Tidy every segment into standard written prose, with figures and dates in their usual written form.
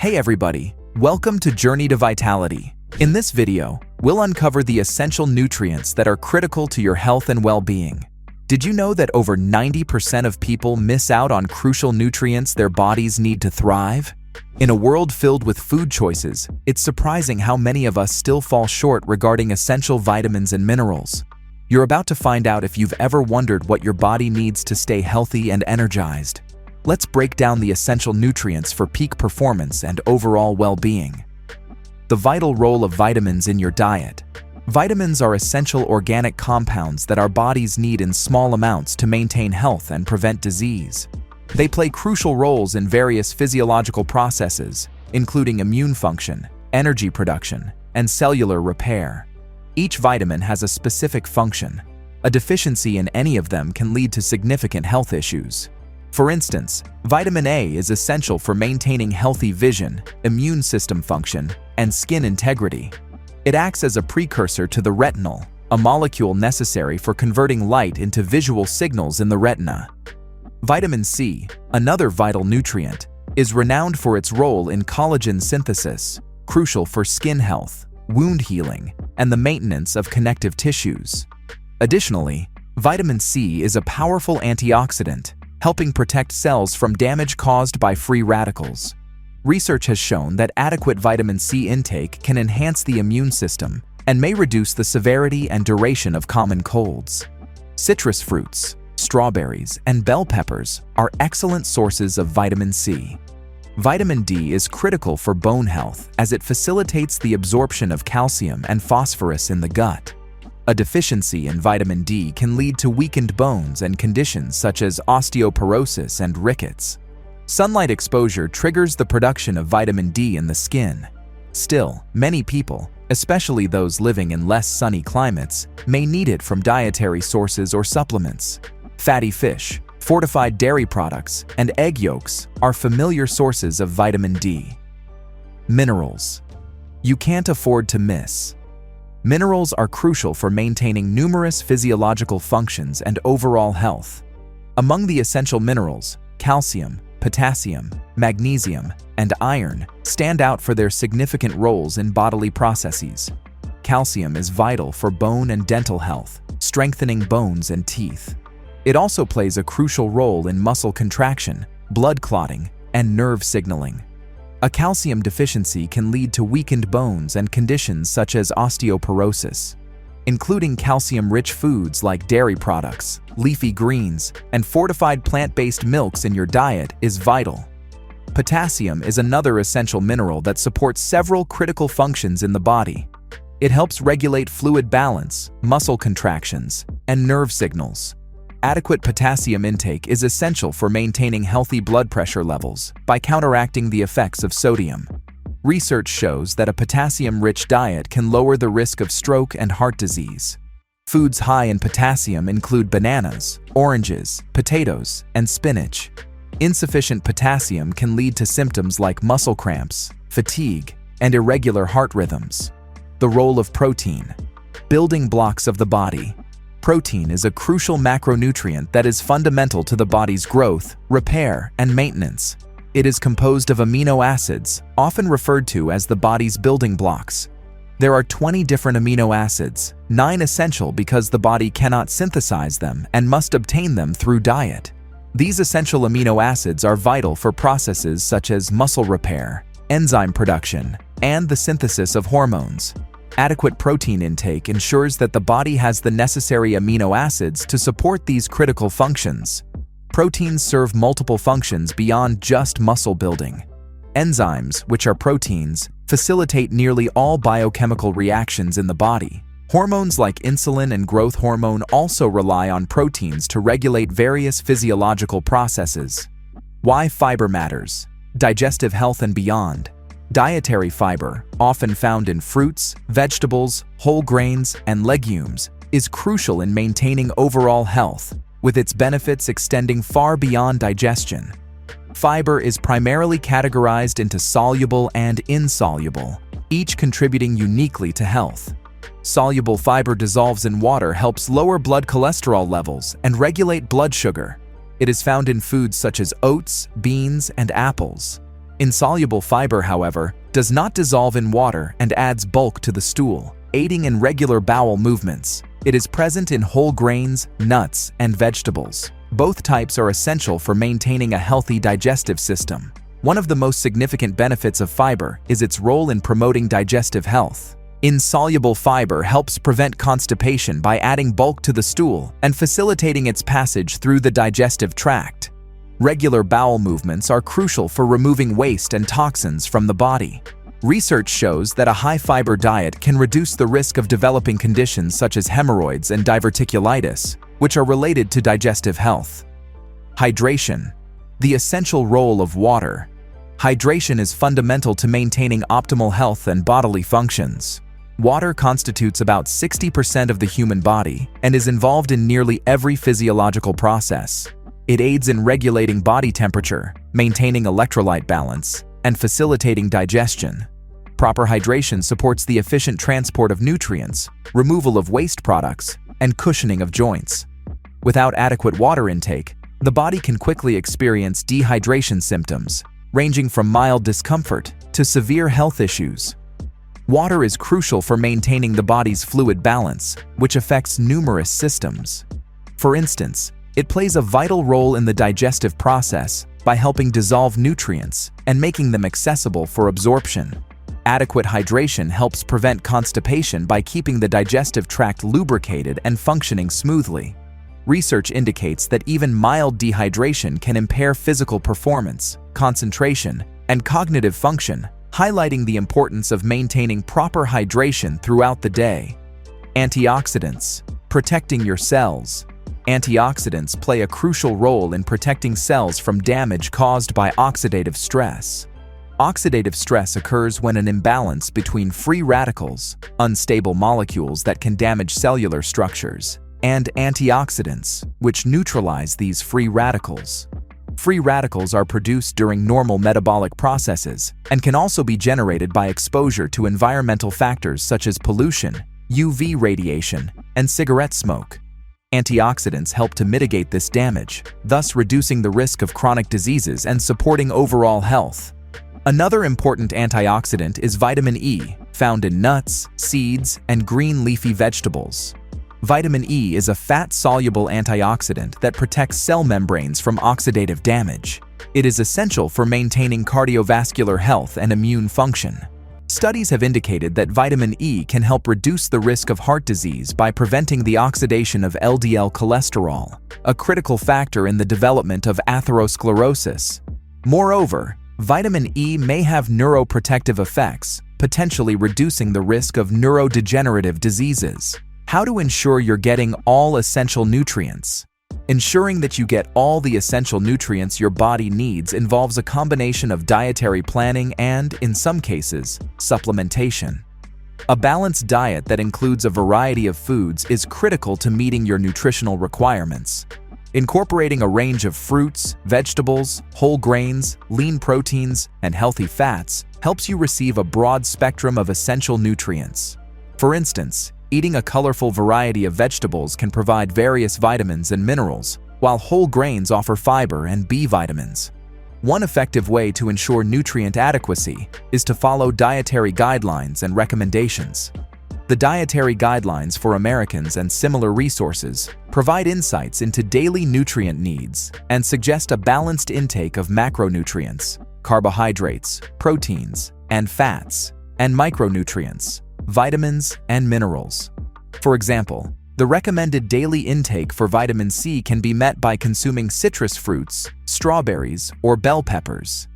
Hey everybody, welcome to Journey to Vitality. In this video, we'll uncover the essential nutrients that are critical to your health and well-being. Did you know that over 90% of people miss out on crucial nutrients their bodies need to thrive? In a world filled with food choices, it's surprising how many of us still fall short regarding essential vitamins and minerals. You're about to find out if you've ever wondered what your body needs to stay healthy and energized. Let's break down the essential nutrients for peak performance and overall well-being. The vital role of vitamins in your diet. Vitamins are essential organic compounds that our bodies need in small amounts to maintain health and prevent disease. They play crucial roles in various physiological processes, including immune function, energy production, and cellular repair. Each vitamin has a specific function. A deficiency in any of them can lead to significant health issues. For instance, vitamin A is essential for maintaining healthy vision, immune system function, and skin integrity. It acts as a precursor to the retinol, a molecule necessary for converting light into visual signals in the retina. Vitamin C, another vital nutrient, is renowned for its role in collagen synthesis, crucial for skin health, wound healing, and the maintenance of connective tissues. Additionally, vitamin C is a powerful antioxidant, helping protect cells from damage caused by free radicals. Research has shown that adequate vitamin C intake can enhance the immune system and may reduce the severity and duration of common colds. Citrus fruits, strawberries, and bell peppers are excellent sources of vitamin C. Vitamin D is critical for bone health as it facilitates the absorption of calcium and phosphorus in the gut. A deficiency in vitamin D can lead to weakened bones and conditions such as osteoporosis and rickets. Sunlight exposure triggers the production of vitamin D in the skin. Still, many people, especially those living in less sunny climates, may need it from dietary sources or supplements. Fatty fish, fortified dairy products, and egg yolks are familiar sources of vitamin D. Minerals. You can't afford to miss. Minerals are crucial for maintaining numerous physiological functions and overall health. Among the essential minerals, calcium, potassium, magnesium, and iron stand out for their significant roles in bodily processes. Calcium is vital for bone and dental health, strengthening bones and teeth. It also plays a crucial role in muscle contraction, blood clotting, and nerve signaling. A calcium deficiency can lead to weakened bones and conditions such as osteoporosis. Including calcium-rich foods like dairy products, leafy greens, and fortified plant-based milks in your diet is vital. Potassium is another essential mineral that supports several critical functions in the body. It helps regulate fluid balance, muscle contractions, and nerve signals. Adequate potassium intake is essential for maintaining healthy blood pressure levels by counteracting the effects of sodium. Research shows that a potassium-rich diet can lower the risk of stroke and heart disease. Foods high in potassium include bananas, oranges, potatoes, and spinach. Insufficient potassium can lead to symptoms like muscle cramps, fatigue, and irregular heart rhythms. The role of protein. Building blocks of the body. Protein is a crucial macronutrient that is fundamental to the body's growth, repair, and maintenance. It is composed of amino acids, often referred to as the body's building blocks. There are 20 different amino acids, 9 essential because the body cannot synthesize them and must obtain them through diet. These essential amino acids are vital for processes such as muscle repair, enzyme production, and the synthesis of hormones. Adequate protein intake ensures that the body has the necessary amino acids to support these critical functions. Proteins serve multiple functions beyond just muscle building. Enzymes, which are proteins, facilitate nearly all biochemical reactions in the body. Hormones like insulin and growth hormone also rely on proteins to regulate various physiological processes. Why fiber matters. Digestive health and beyond. Dietary fiber, often found in fruits, vegetables, whole grains, and legumes, is crucial in maintaining overall health, with its benefits extending far beyond digestion. Fiber is primarily categorized into soluble and insoluble, each contributing uniquely to health. Soluble fiber dissolves in water helps lower blood cholesterol levels and regulate blood sugar. It is found in foods such as oats, beans, and apples. Insoluble fiber, however, does not dissolve in water and adds bulk to the stool, aiding in regular bowel movements. It is present in whole grains, nuts, and vegetables. Both types are essential for maintaining a healthy digestive system. One of the most significant benefits of fiber is its role in promoting digestive health. Insoluble fiber helps prevent constipation by adding bulk to the stool and facilitating its passage through the digestive tract. Regular bowel movements are crucial for removing waste and toxins from the body. Research shows that a high-fiber diet can reduce the risk of developing conditions such as hemorrhoids and diverticulitis, which are related to digestive health. Hydration. The essential role of water. Hydration is fundamental to maintaining optimal health and bodily functions. Water constitutes about 60% of the human body and is involved in nearly every physiological process. It aids in regulating body temperature, maintaining electrolyte balance, and facilitating digestion. Proper hydration supports the efficient transport of nutrients, removal of waste products, and cushioning of joints. Without adequate water intake, the body can quickly experience dehydration symptoms, ranging from mild discomfort to severe health issues. Water is crucial for maintaining the body's fluid balance, which affects numerous systems. For instance, it plays a vital role in the digestive process by helping dissolve nutrients and making them accessible for absorption. Adequate hydration helps prevent constipation by keeping the digestive tract lubricated and functioning smoothly. Research indicates that even mild dehydration can impair physical performance, concentration, and cognitive function, highlighting the importance of maintaining proper hydration throughout the day. Antioxidants. Protecting your cells. Antioxidants play a crucial role in protecting cells from damage caused by oxidative stress. Oxidative stress occurs when an imbalance between free radicals, unstable molecules that can damage cellular structures, and antioxidants, which neutralize these free radicals. Free radicals are produced during normal metabolic processes and can also be generated by exposure to environmental factors such as pollution, UV radiation, and cigarette smoke. Antioxidants help to mitigate this damage, thus reducing the risk of chronic diseases and supporting overall health. Another important antioxidant is vitamin E, found in nuts, seeds, and green leafy vegetables. Vitamin E is a fat-soluble antioxidant that protects cell membranes from oxidative damage. It is essential for maintaining cardiovascular health and immune function. Studies have indicated that vitamin E can help reduce the risk of heart disease by preventing the oxidation of LDL cholesterol, a critical factor in the development of atherosclerosis. Moreover, vitamin E may have neuroprotective effects, potentially reducing the risk of neurodegenerative diseases. How to ensure you're getting all essential nutrients. Ensuring that you get all the essential nutrients your body needs involves a combination of dietary planning and, in some cases, supplementation. A balanced diet that includes a variety of foods is critical to meeting your nutritional requirements. Incorporating a range of fruits, vegetables, whole grains, lean proteins, and healthy fats helps you receive a broad spectrum of essential nutrients. For instance, eating a colorful variety of vegetables can provide various vitamins and minerals, while whole grains offer fiber and B vitamins. One effective way to ensure nutrient adequacy is to follow dietary guidelines and recommendations. The Dietary Guidelines for Americans and similar resources provide insights into daily nutrient needs and suggest a balanced intake of macronutrients, carbohydrates, proteins, and fats, and micronutrients, vitamins, and minerals. For example, the recommended daily intake for vitamin C can be met by consuming citrus fruits, strawberries, or bell peppers.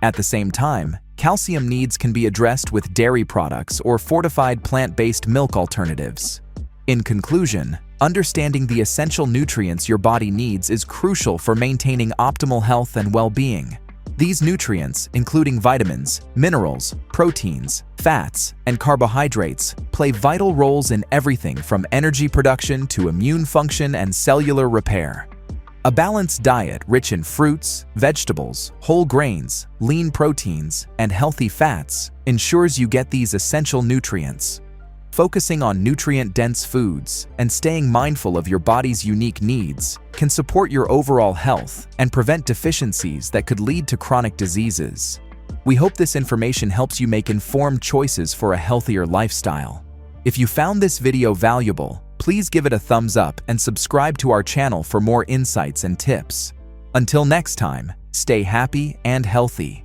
At the same time, calcium needs can be addressed with dairy products or fortified plant-based milk alternatives. In conclusion, understanding the essential nutrients your body needs is crucial for maintaining optimal health and well-being. These nutrients, including vitamins, minerals, proteins, fats, and carbohydrates, play vital roles in everything from energy production to immune function and cellular repair. A balanced diet rich in fruits, vegetables, whole grains, lean proteins, and healthy fats ensures you get these essential nutrients. Focusing on nutrient-dense foods and staying mindful of your body's unique needs can support your overall health and prevent deficiencies that could lead to chronic diseases. We hope this information helps you make informed choices for a healthier lifestyle. If you found this video valuable, please give it a thumbs up and subscribe to our channel for more insights and tips. Until next time, stay happy and healthy.